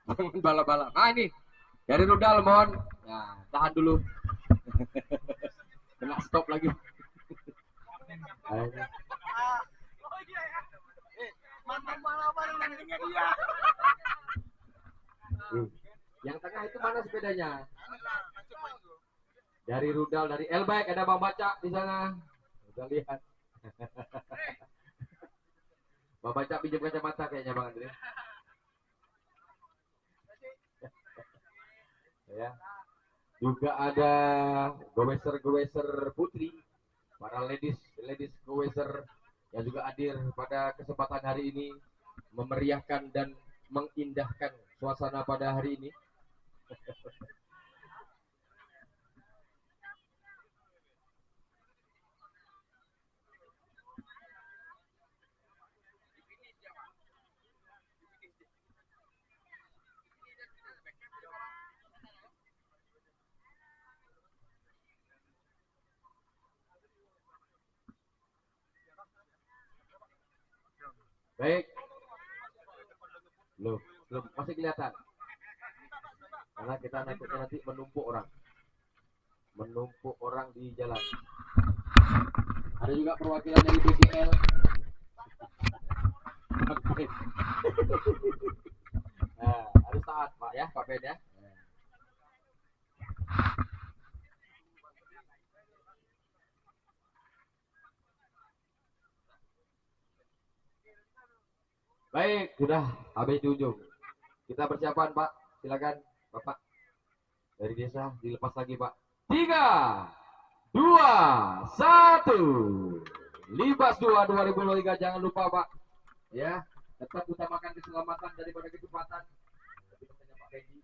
Jangan bala-bala. Nah ini dari rudal mohon. Nah, tahan dulu. Kena stop lagi. Yang tengah itu mana sepedanya? Dari rudal, dari Elbike ada Bang Baca di sana. Kita lihat. Bang Baca pinjam kacamata kayaknya Bang Andre. Ya. Juga ada goweser-goweser putri, para ladies goweser yang juga hadir pada kesempatan hari ini memeriahkan dan mengindahkan suasana pada hari ini. Baik. Belum, belum masih kelihatan. Karena kita nanti menumpuk orang di jalan. Ada juga perwakilan dari BGL. Nah, harus taat Pak ya, Pak Ben ya. Baik, sudah habis di ujung. Kita persiapan Pak, silakan Bapak dari desa dilepas lagi Pak. 3, 2, 1. Libas 2 2023 jangan lupa Pak. Ya, tetap utamakan keselamatan daripada kecepatan. Pak Benji.